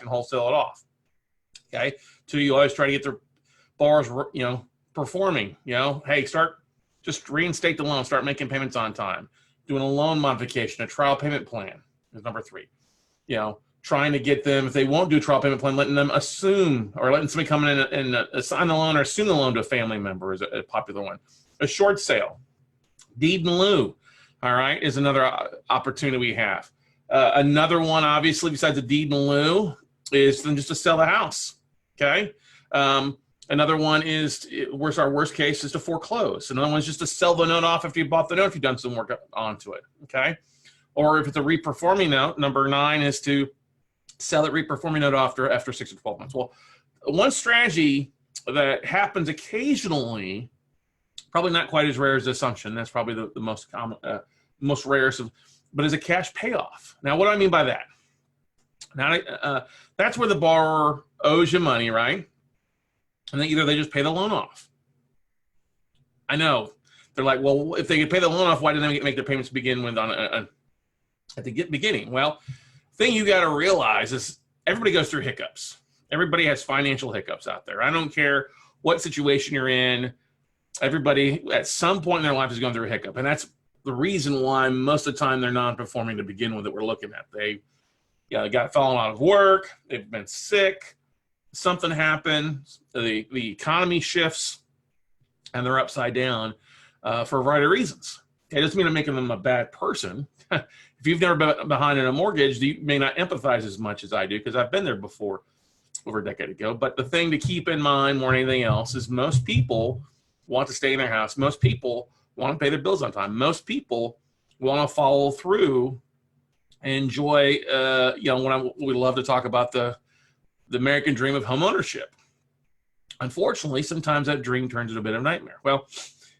and wholesale it off. Okay. 2, you always try to get their borrowers, performing, hey, just reinstate the loan, start making payments on time, doing a loan modification, a trial payment plan is number 3. Trying to get them, if they won't do a trial payment plan, letting them assume, or letting somebody come in and assign the loan or assume the loan to a family member is a popular one. A short sale, deed in lieu, all right, is another opportunity we have. Another one, obviously, besides the deed in lieu, is then just to sell the house, okay? Another one is, our worst case is to foreclose. Another one is just to sell the note off after you bought the note if you've done some work onto it, okay? Or if it's a reperforming note, number 9 is to sell it reperforming note after 6 to 12 months. Well, one strategy that happens occasionally, probably not quite as rare as the assumption, that's probably the most common, most rarest of, but is a cash payoff. Now, what do I mean by that? Now, that's where the borrower owes you money, right? And then either they just pay the loan off. I know they're like, well, if they could pay the loan off, why didn't they make their payments to begin with at the beginning? Well, the thing you got to realize is everybody goes through hiccups. Everybody has financial hiccups out there. I don't care what situation you're in. Everybody at some point in their life is going through a hiccup. And that's the reason why most of the time they're non-performing to begin with that we're looking at. They got fallen out of work. They've been sick. Something happened. The economy shifts and they're upside down for a variety of reasons. It doesn't mean I'm making them a bad person. If you've never been behind in a mortgage, you may not empathize as much as I do because I've been there before over a decade ago. But the thing to keep in mind more than anything else is most people want to stay in their house. Most people want to pay their bills on time. Most people want to follow through and enjoy, we love to talk about the American dream of home ownership. Unfortunately, sometimes that dream turns into a bit of a nightmare. Well,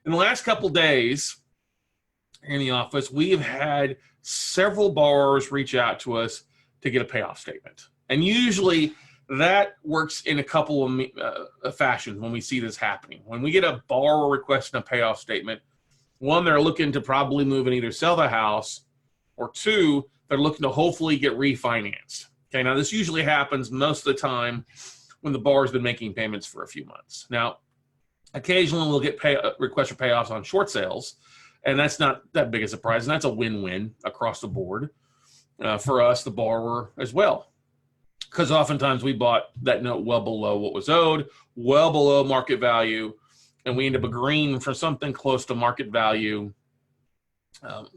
in the last couple of days in the office, we have had several borrowers reach out to us to get a payoff statement. And usually that works in a couple of fashions when we see this happening. When we get a borrower requesting a payoff statement, 1, they're looking to probably move and either sell the house, or 2, they're looking to hopefully get refinanced. Okay, now this usually happens most of the time when the borrower's been making payments for a few months. Now, occasionally we'll get requests for payoffs on short sales, and that's not that big a surprise, and that's a win-win across the board for us, the borrower, as well. Because oftentimes we bought that note well below what was owed, well below market value, and we end up agreeing for something close to market value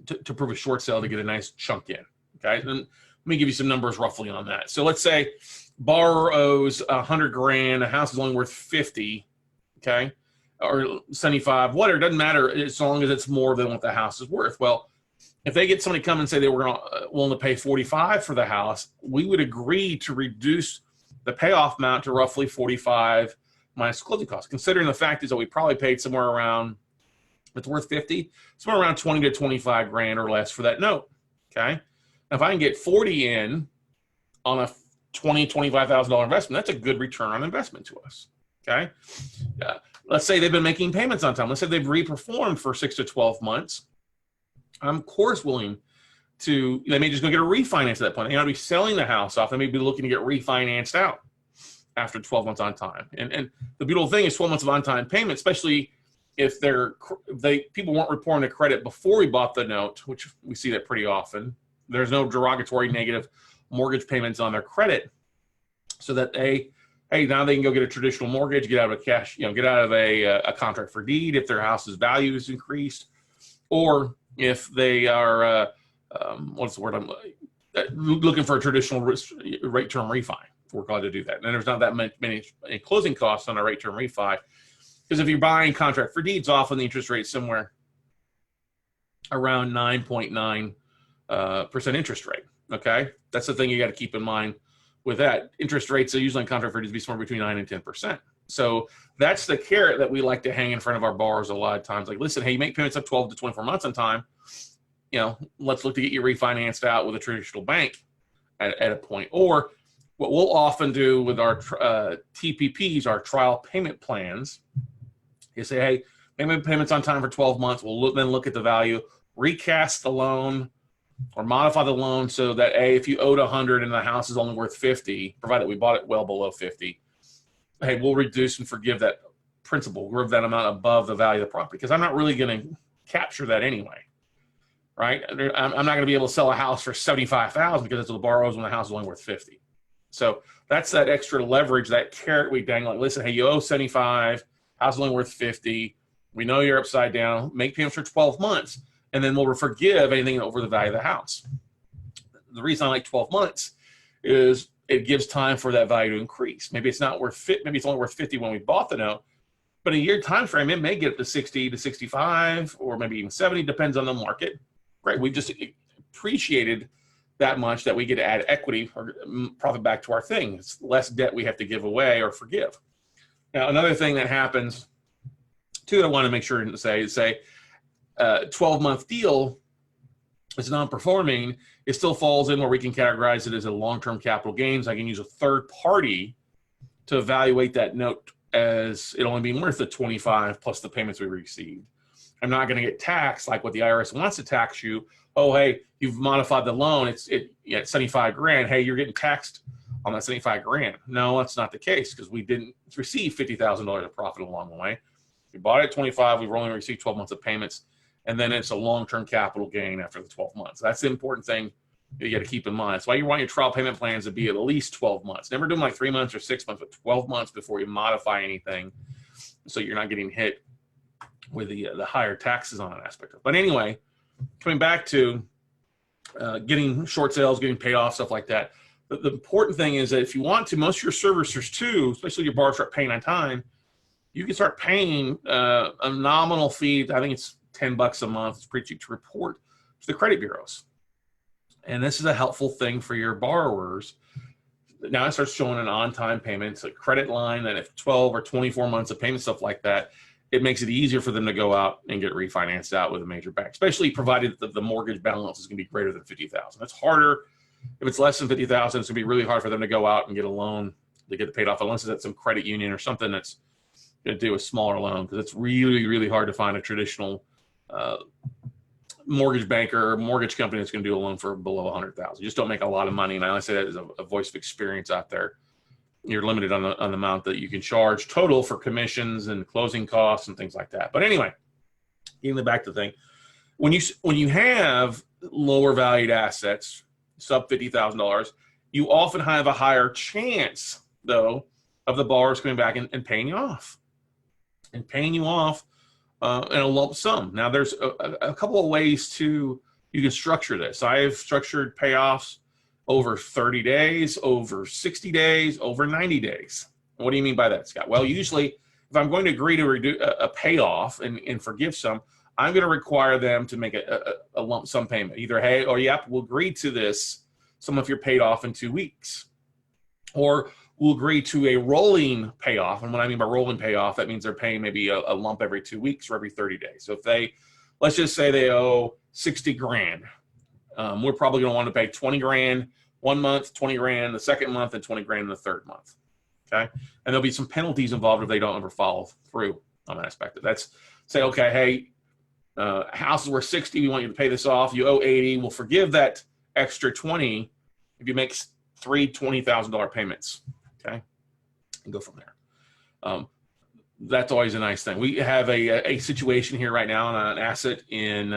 to prove a short sale to get a nice chunk in. Okay, and let me give you some numbers roughly on that. So let's say borrower owes $100,000, a house is only worth 50, okay, or 75, whatever. It doesn't matter as long as it's more than what the house is worth. Well, if they get somebody come and say they were willing to pay 45 for the house, we would agree to reduce the payoff amount to roughly 45 minus closing costs. Considering the fact is that we probably paid somewhere around, if it's worth 50, somewhere around 20 to 25 grand or less for that note. Okay. Now, if I can get 40 in on a $25,000 investment, that's a good return on investment to us. Okay. Let's say they've been making payments on time. Let's say they've reperformed for 6 to 12 months. I'm of course willing to, they may just go get a refinance at that point. They might be selling the house off. They may be looking to get refinanced out after 12 months on time. And the beautiful thing is 12 months of on-time payment, especially if people weren't reporting a credit before we bought the note, which we see that pretty often. There's no derogatory negative mortgage payments on their credit, so that now they can go get a traditional mortgage, get out of a cash, get out of a contract for deed if their house's value is increased, or if they are looking for a traditional rate term refi. We're glad to do that. And there's not that many closing costs on a rate term refi, because if you're buying contract for deeds, often the interest rate is somewhere around 9.9% interest rate. Okay, that's the thing you got to keep in mind with that. Interest rates are usually on contract for deeds be somewhere between 9 and 10%. So that's the carrot that we like to hang in front of our borrowers a lot of times. Like, listen, hey, you make payments up 12 to 24 months on time. Let's look to get you refinanced out with a traditional bank at a point. Or what we'll often do with our TPPs, our trial payment plans, is say, hey, make payments on time for 12 months. We'll then look at the value, recast the loan or modify the loan so that if you owed 100 and the house is only worth 50, provided we bought it well below 50, hey, we'll reduce and forgive that principal, forgive that amount above the value of the property, because I'm not really going to capture that anyway, right? I'm not going to be able to sell a house for $75,000 because that's what the borrower owes when the house is only worth 50. So that's that extra leverage, that carrot we dangle. Like, listen, hey, you owe 75, house is only worth 50. We know you're upside down. Make payments for 12 months, and then we'll forgive anything over the value of the house. The reason I like 12 months is it gives time for that value to increase. Maybe it's not worth maybe it's only worth 50 when we bought the note, but in a year time frame, it may get up to 60 to 65, or maybe even 70, depends on the market. Great, we just appreciated that much that we get to add equity or profit back to our thing. It's less debt we have to give away or forgive. Now, another thing that happens too, I want to make sure to say 12-month deal is non-performing. It still falls in where we can categorize it as a long-term capital gains. I can use a third party to evaluate that note as it only being worth the 25 plus the payments we received. I'm not going to get taxed like what the IRS wants to tax you. Oh, hey, you've modified the loan. It's 75 grand. Hey, you're getting taxed on that 75 grand. No, that's not the case, because we didn't receive $50,000 of profit along the way. We bought it at 25. We've only received 12 months of payments, and then it's a long-term capital gain after the 12 months. That's the important thing you got to keep in mind. That's why you want your trial payment plans to be at least 12 months. Never do them like 3 months or 6 months, but 12 months before you modify anything, so you're not getting hit with the higher taxes on an aspect of it. But anyway, coming back to getting short sales, getting paid off, stuff like that. The important thing is that if you want to, most of your servicers too, especially your borrowers, start paying on time, you can start paying a nominal fee. I think it's $10 a month. It's pretty cheap to report to the credit bureaus. And this is a helpful thing for your borrowers. Now it starts showing an on-time payment. It's a credit line that if 12 or 24 months of payment, stuff like that, it makes it easier for them to go out and get refinanced out with a major bank, especially provided that the mortgage balance is going to be greater than $50,000. It's harder. If it's less than $50,000, it's going to be really hard for them to go out and get a loan to get it paid off, unless it's at some credit union or something that's going to do a smaller loan, because it's really, really hard to find a traditional mortgage banker or mortgage company that's going to do a loan for below $100,000. You just don't make a lot of money, and I only say that as a voice of experience out there. You're limited on the amount that you can charge total for commissions and closing costs and things like that. But anyway, getting back to the thing, when you have lower valued assets, sub $50,000, you often have a higher chance, though, of the borrowers coming back and paying you off, in a lump sum. Now, there's a couple of ways you can structure this. I've structured payoffs over 30 days, over 60 days, over 90 days. What do you mean by that, Scott? Well, usually if I'm going to agree to reduce a payoff and forgive some, I'm going to require them to make a lump sum payment. Either, hey, or yep, we'll agree to this, some of your paid off in 2 weeks. Or we'll agree to a rolling payoff. And what I mean by rolling payoff, that means they're paying maybe a lump every 2 weeks or every 30 days. So if let's just say they owe 60 grand. We're probably going to want to pay 20 grand 1 month, 20 grand the second month, and 20 grand in the third month. Okay. And there'll be some penalties involved if they don't ever follow through on that aspect. That's say, okay, hey, house is worth 60. We want you to pay this off. You owe 80. We'll forgive that extra 20 if you make 3 $20,000 payments. Okay. And go from there. That's always a nice thing. We have a situation here right now on an asset in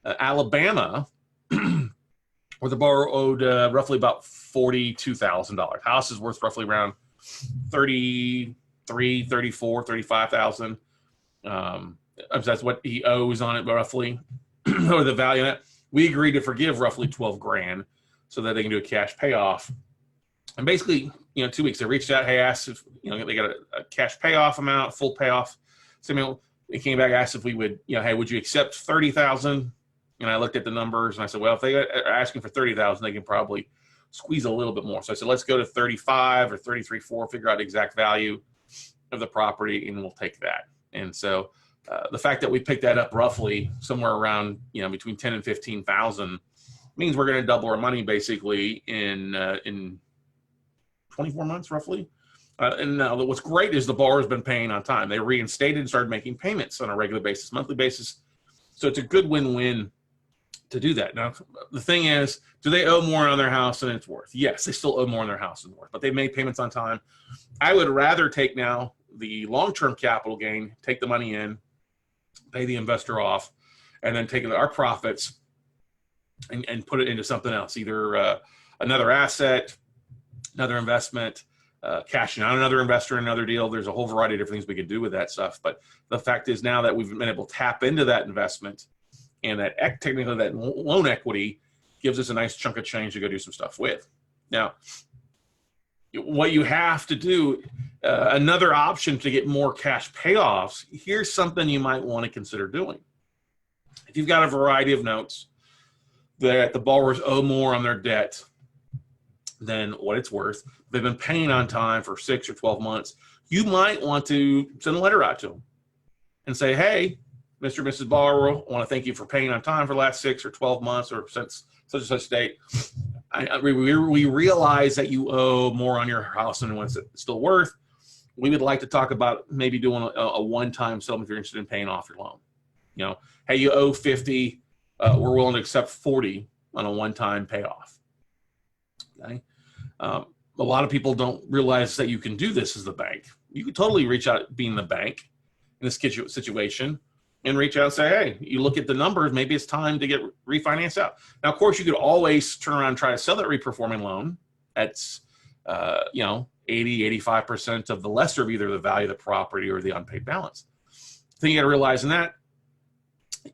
Alabama where the borrower owed roughly about $42,000. House is worth roughly around $33,000, $34,000, $35,000. That's what he owes on it roughly, or the value on it. We agreed to forgive roughly 12 grand so that they can do a cash payoff. And basically, 2 weeks, they reached out, hey, asked if, they got a cash payoff amount, full payoff. So, they came back, asked if we would, hey, would you accept 30,000? And I looked at the numbers and I said, well, if they are asking for 30,000, they can probably squeeze a little bit more. So I said, let's go to 35 or 33.4, figure out the exact value of the property, and we'll take that. And so the fact that we picked that up roughly somewhere around, between 10 and 15,000 means we're going to double our money basically in 24 months roughly. And now what's great is the borrower's been paying on time. They reinstated and started making payments on a regular basis, monthly basis. So it's a good win-win to do that. Now, the thing is, do they owe more on their house than it's worth? Yes, they still owe more on their house than worth, but they made payments on time. I would rather take now the long-term capital gain, take the money in, pay the investor off, and then take our profits and put it into something else, either another asset, another investment, cashing out another investor in another deal. There's a whole variety of different things we can do with that stuff. But the fact is now that we've been able to tap into that investment, and that technically that loan equity gives us a nice chunk of change to go do some stuff with. Now, what you have to do, another option to get more cash payoffs, here's something you might want to consider doing. If you've got a variety of notes that the borrowers owe more on their debt than what it's worth, they've been paying on time for 6 or 12 months, you might want to send a letter out to them and say, hey, Mr. and Mrs. Borrower, I want to thank you for paying on time for the last 6 or 12 months or since such and such date. We realize that you owe more on your house than what's still worth. We would like to talk about maybe doing a one-time settlement if you're interested in paying off your loan. You know, hey, you owe 50, we're willing to accept 40 on a one-time payoff. Okay. A lot of people don't realize that you can do this as the bank. You could totally reach out being the bank in this situation and reach out and say, hey, you look at the numbers, maybe it's time to get refinanced out. Now, of course, you could always turn around and try to sell that reperforming loan at, 80, 85% of the lesser of either the value of the property or the unpaid balance. The thing you got to realize in that,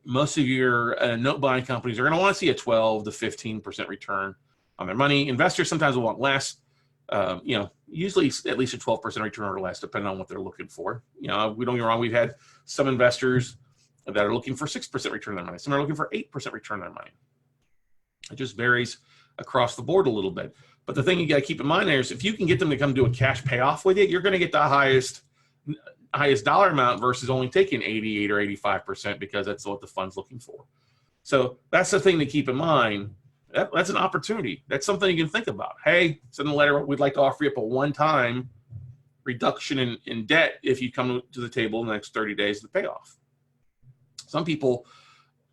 most of your note buying companies are going to want to see a 12 to 15% return on their money. Investors sometimes will want less, usually at least a 12% return or less, depending on what they're looking for. We don't get me wrong. We've had some investors that are looking for 6% return on their money. Some are looking for 8% return on their money. It just varies across the board a little bit. But the thing you got to keep in mind there is if you can get them to come do a cash payoff with it, you're going to get the highest dollar amount versus only taking 88 or 85% because that's what the fund's looking for. So that's the thing to keep in mind. That's an opportunity. That's something you can think about. Hey, send a letter. We'd like to offer you up a one-time reduction in debt if you come to the table in the next 30 days of the payoff. Some people,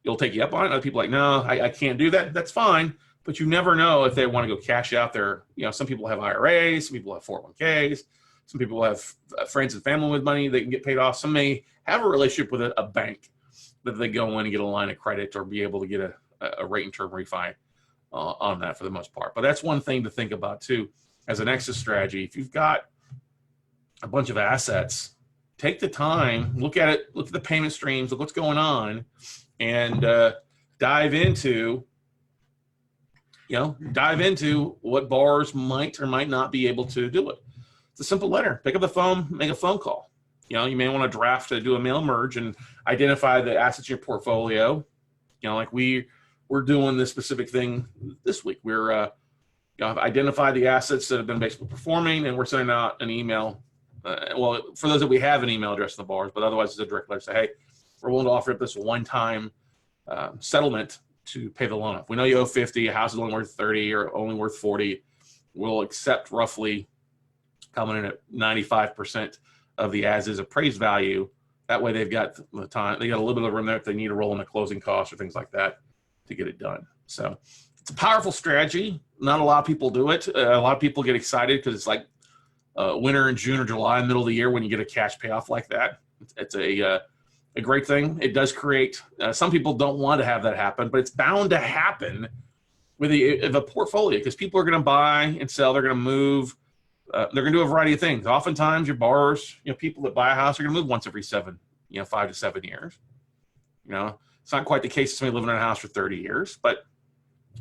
you'll take you up on it. Other people are like, no, I can't do that. That's fine. But you never know if they want to go cash out their, some people have IRAs, some people have 401ks, some people have friends and family with money they can get paid off. Some may have a relationship with a bank that they go in and get a line of credit or be able to get a rate and term refi on that for the most part. But that's one thing to think about too as an exit strategy. If you've got a bunch of assets, take the time, look at it, look at the payment streams, look what's going on, and dive into what borrowers might or might not be able to do it. It's a simple letter. Pick up the phone, make a phone call. You may want to draft to do a mail merge and identify the assets in your portfolio. Like we're doing this specific thing this week. We're identify the assets that have been basically performing, and we're sending out an email. For those that we have an email address to the borrowers, but otherwise it's a direct letter. Say, hey, we're willing to offer up this one-time settlement to pay the loan off. We know you owe 50, a house is only worth 30 or only worth 40. We'll accept roughly coming in at 95% of the as-is appraised value. That way they've got the time, they got a little bit of room there if they need to roll in the closing costs or things like that to get it done. So it's a powerful strategy. Not a lot of people do it. A lot of people get excited because it's like winter in June or July, middle of the year when you get a cash payoff like that. It's a great thing. It does create, some people don't want to have that happen, but it's bound to happen with a portfolio because people are going to buy and sell. They're going to move. They're going to do a variety of things. Oftentimes your borrowers, people that buy a house are going to move once every 5 to 7 years. It's not quite the case of somebody living in a house for 30 years, but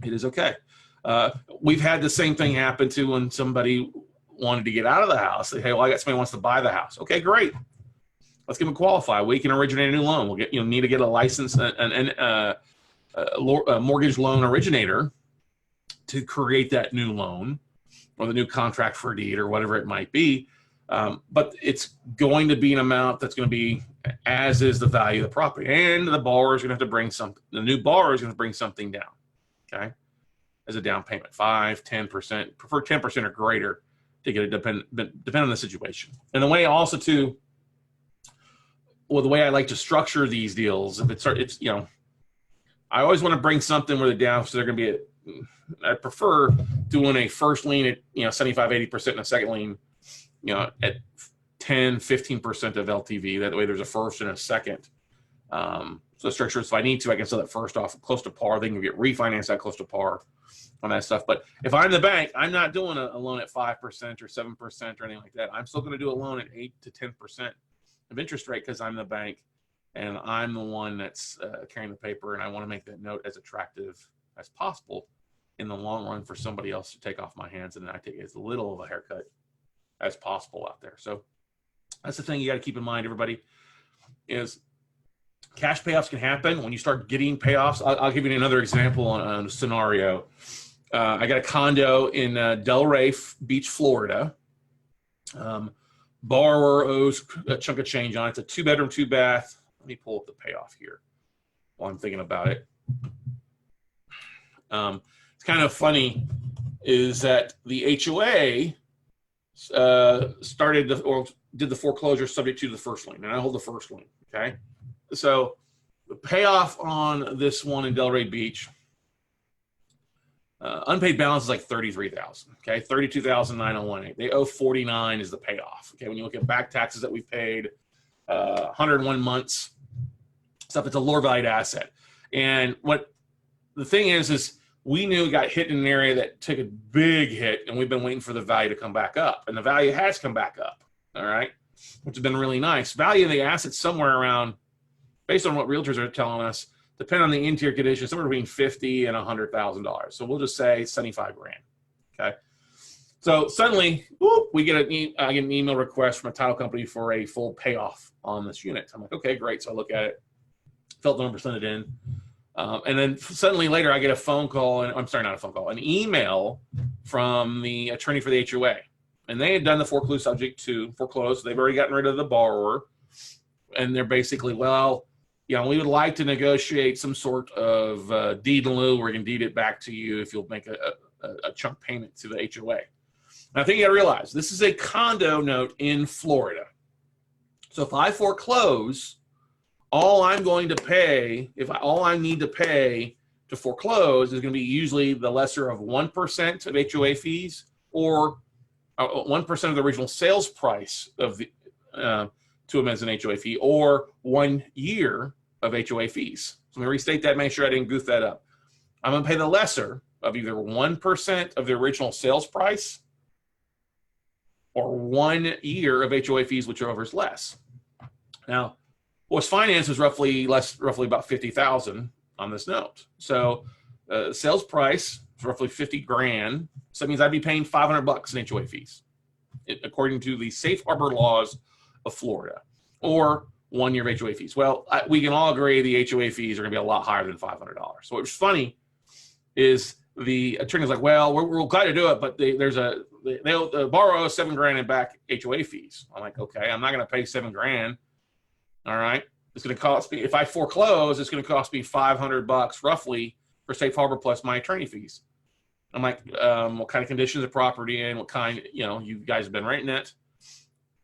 it is okay. We've had the same thing happen to when somebody wanted to get out of the house. Say, hey, well, I got somebody who wants to buy the house. Okay, great. Let's give them qualify. We can originate a new loan. We'll get, need to get a license and a mortgage loan originator to create that new loan or the new contract for a deed or whatever it might be. But it's going to be an amount that's going to be as is the value of the property. And the borrower is going to have to bring something, the new borrower is going to bring something down, okay, as a down payment, 5, 10%, prefer 10% or greater to get it depend on the situation. And the way also to, the way I like to structure these deals, if it's I always want to bring something where the down, so they're going to be, I prefer doing a first lien at, 75, 80% and a second lien, at 10, 15% of LTV. That way there's a first and a second. So the structure, so if I need to, I can sell that first off close to par. They can get refinanced that close to par on that stuff. But if I'm the bank, I'm not doing a loan at 5% or 7% or anything like that. I'm still going to do a loan at 8 to 10% of interest rate because I'm the bank and I'm the one that's carrying the paper, and I want to make that note as attractive as possible in the long run for somebody else to take off my hands, and then I take as little of a haircut as possible out there. So that's the thing you got to keep in mind, everybody, is cash payoffs can happen when you start getting payoffs. I'll give you another example on a scenario. I got a condo in Delray Beach, Florida. Borrower owes a chunk of change on it. It's a 2-bedroom, 2-bath. Let me pull up the payoff here while I'm thinking about it. It's kind of funny is that the HOA did the foreclosure subject to the first lien, and I hold the first lien. Okay, so the payoff on this one in Delray Beach, unpaid balance is like $33,000. Okay, $32,918. They owe $49 is the payoff. Okay, when you look at back taxes that we've paid, 101 months stuff, it's a lower valued asset. And what the thing is we knew it got hit in an area that took a big hit, and we've been waiting for the value to come back up, and the value has come back up. All right, which has been really nice. Value of the asset somewhere around, based on what realtors are telling us, depending on the interior condition, somewhere between $50,000 and $100,000. So we'll just say 75 grand. Okay. So suddenly, whoop, I get an email request from a title company for a full payoff on this unit. I'm like, okay, great. So I look at it, felt the number, sent it in. And then suddenly later I get a phone call, and I'm sorry, not a phone call, an email from the attorney for the HOA. And they had done the foreclose subject to foreclose. So they've already gotten rid of the borrower. And they're basically, well, we would like to negotiate some sort of deed in lieu. We're going to deed it back to you if you'll make a chunk payment to the HOA. And I think you got to realize this is a condo note in Florida. So if I foreclose, all I'm going to pay, all I need to pay to foreclose is going to be usually the lesser of 1% of HOA fees, or 1% of the original sales price of the to them as an HOA fee, or 1 year of HOA fees. So let me restate that, make sure I didn't goof that up. I'm going to pay the lesser of either 1% of the original sales price or 1 year of HOA fees, whichever is less. Now, what's financed is roughly about $50,000 on this note. So sales price is roughly 50 grand. So that means I'd be paying $500 in HOA fees, according to the safe harbor laws of Florida, or 1 year of HOA fees. Well, we can all agree the HOA fees are going to be a lot higher than $500. So what's funny is the attorney's like, well, we're glad to do it, but the borrower owes $7 grand in back HOA fees. I'm like, okay, I'm not going to pay $7 grand. All right, it's going to cost me, if I foreclose, it's going to cost me $500 roughly for safe harbor plus my attorney fees. I'm like, what kind of conditions of property in? What kind, you guys have been renting it.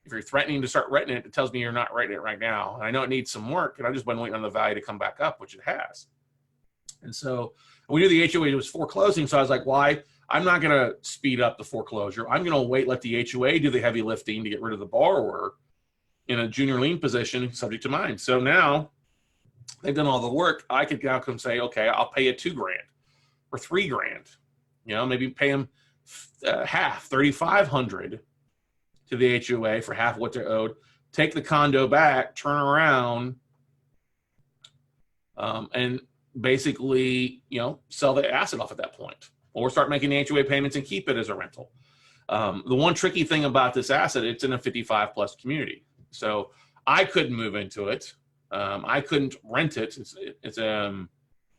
If you're threatening to start renting it, it tells me you're not renting it right now. And I know it needs some work, and I've just been waiting on the value to come back up, which it has. And so we knew the HOA was foreclosing, so I was like, why? I'm not going to speed up the foreclosure. I'm going to wait, let the HOA do the heavy lifting to get rid of the borrower in a junior lien position subject to mine. So now they've done all the work. I could now come say, okay, I'll pay you $2 grand or $3 grand. Maybe pay them half, $3,500 to the HOA for half of what they're owed. Take the condo back, turn around, and basically, sell the asset off at that point, or start making the HOA payments and keep it as a rental. The one tricky thing about this asset, it's in a 55 plus community. So I couldn't move into it. I couldn't rent it. It's I don't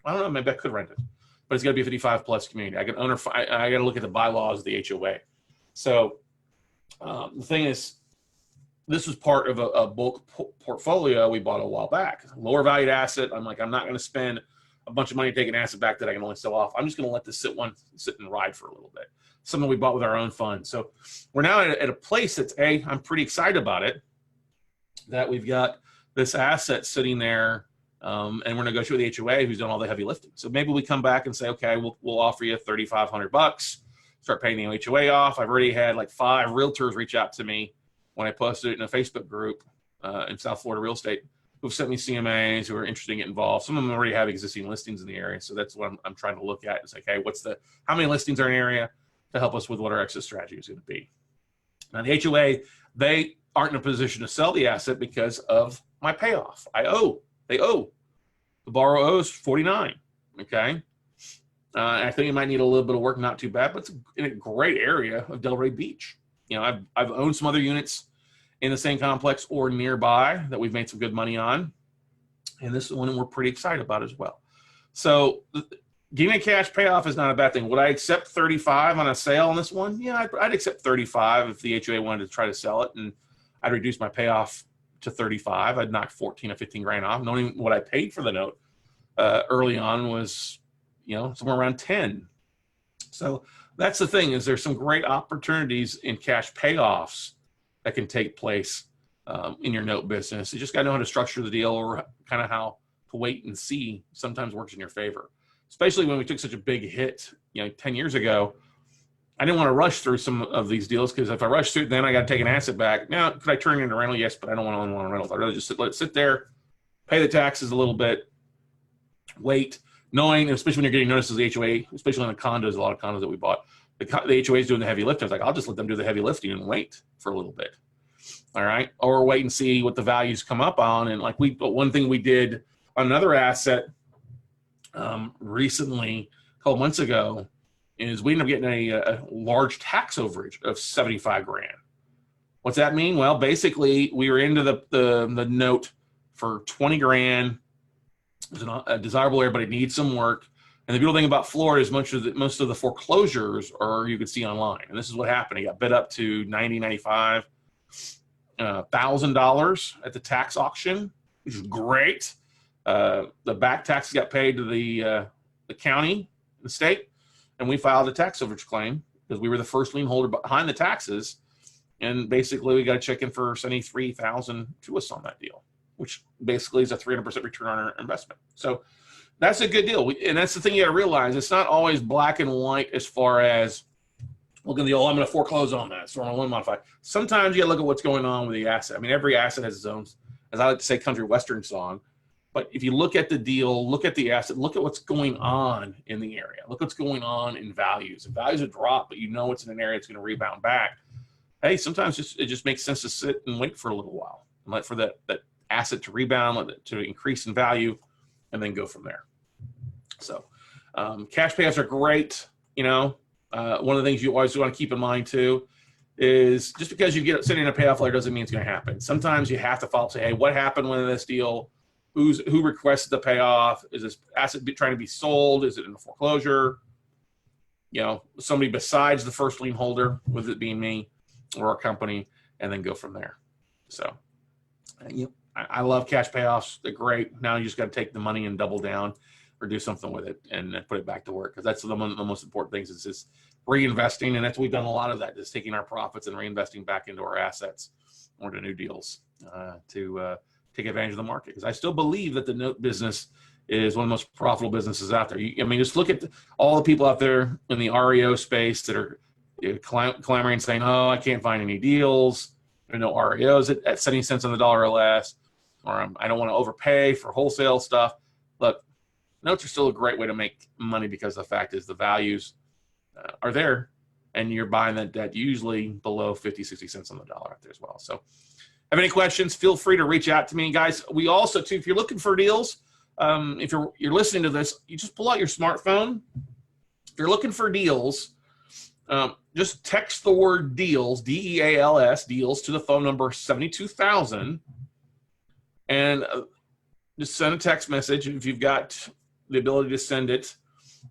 know, maybe I could rent it, but it's got to be a 55 plus community. I got to look at the bylaws of the HOA. So the thing is, this was part of a bulk portfolio we bought a while back. Lower valued asset. I'm like, I'm not going to spend a bunch of money to take an asset back that I can only sell off. I'm just going to let this sit and ride for a little bit. Something we bought with our own funds. So we're now at a place that's I'm pretty excited about it, that we've got this asset sitting there And we're negotiating with the HOA who's done all the heavy lifting. So maybe we come back and say, okay, we'll offer you $3,500, start paying the HOA off. I've already had like 5 realtors reach out to me when I posted it in a Facebook group in South Florida real estate, who've sent me CMAs, who are interested in getting involved. Some of them already have existing listings in the area. So that's what I'm trying to look at. It's like, hey, how many listings are in the area to help us with what our exit strategy is going to be. Now the HOA, they aren't in a position to sell the asset because of my payoff. They owe. The borrower owes 49. Okay. I think it might need a little bit of work, not too bad, but it's in a great area of Delray Beach. You know, I've owned some other units in the same complex or nearby that we've made some good money on. And this is one we're pretty excited about as well. So giving a cash payoff is not a bad thing. Would I accept 35 on a sale on this one? Yeah, I'd accept 35 if the HOA wanted to try to sell it, and I'd reduce my payoff to 35. I'd knock 14 or 15 grand off. Knowing what I paid for the note early on was, you know, somewhere around 10. So that's the thing, is there's some great opportunities in cash payoffs that can take place in your note business. You just got to know how to structure the deal, or kind of how to wait and see sometimes works in your favor, especially when we took such a big hit, you know, 10 years ago. I didn't want to rush through some of these deals, because if I rush through, then I got to take an asset back. Now, could I turn it into rental? Yes, but I don't want to own one on rentals. I'd rather just let it sit there, pay the taxes a little bit, wait, knowing, especially when you're getting notices of the HOA, especially on the condos, a lot of condos that we bought, the HOA is doing the heavy lifting. I was like, I'll just let them do the heavy lifting and wait for a little bit. All right. Or wait and see what the values come up on. And like one thing we did on another asset recently, a couple months ago, is we ended up getting a large tax overage of 75 grand. What's that mean? Well, basically we were into the note for 20 grand. It's a desirable area, but it needs some work. And the beautiful thing about Florida is most of the foreclosures you could see online. And this is what happened. It got bid up to $90,000, $95,000 at the tax auction, which is great. The back taxes got paid to the county, the state, and we filed a tax overage claim because we were the first lien holder behind the taxes. And basically we got a check in for $73,000 to us on that deal, which basically is a 300% return on our investment. So that's a good deal. And that's the thing you got to realize. It's not always black and white as far as looking at the, I'm going to foreclose on that, so I'm going to modify. Sometimes you got to look at what's going on with the asset. I mean, every asset has its own, as I like to say, country western song. But if you look at the deal, look at the asset, look at what's going on in the area. Look what's going on in values. If values have dropped, but you know it's in an area that's going to rebound back, hey, sometimes it just makes sense to sit and wait for a little while and let for that asset to rebound, let it to increase in value, and then go from there. So cash payoffs are great. You know, one of the things you always want to keep in mind too is just because you get sitting in a payoff letter doesn't mean it's going to happen. Sometimes you have to follow up, say, hey, what happened with this deal? Who requested the payoff? Is this asset trying to be sold? Is it in a foreclosure? You know, somebody besides the first lien holder, with it being me or our company, and then go from there. So, I love cash payoffs. They're great. Now you just got to take the money and double down, or do something with it and put it back to work, because that's the most important things. Is just reinvesting, and we've done a lot of that, just taking our profits and reinvesting back into our assets or to new deals to take advantage of the market. Because I still believe that the note business is one of the most profitable businesses out there. I mean, just look at all the people out there in the REO space that are clamoring, saying, oh, I can't find any deals. There are no REOs at 70 cents on the dollar or less, or I don't want to overpay for wholesale stuff. Look, notes are still a great way to make money, because the fact is the values are there, and you're buying that debt usually below 50, 60 cents on the dollar out there as well. So have any questions, feel free to reach out to me, guys. We also, too, if you're looking for deals, if you're listening to this, you just pull out your smartphone. If you're looking for deals, just text the word deals, DEALS, deals, to the phone number 72,000, and just send a text message. If you've got the ability to send it,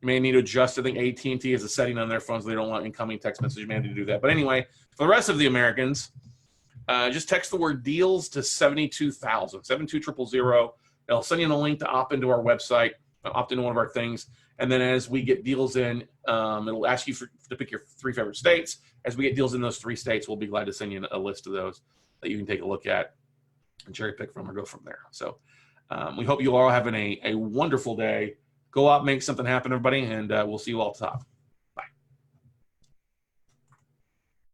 you may need to adjust. I think AT&T has a setting on their phones. They don't want incoming text messages. You may need to do that. But anyway, for the rest of the Americans, just text the word deals to 72,000, 72000. It'll send you a link to opt into our website, opt into one of our things. And then as we get deals in, it'll ask you to pick your 3 favorite states. As we get deals in those 3 states, we'll be glad to send you a list of those that you can take a look at and cherry pick from or go from there. So We hope you all are having a wonderful day. Go out, make something happen, everybody, and we'll see you all at the top.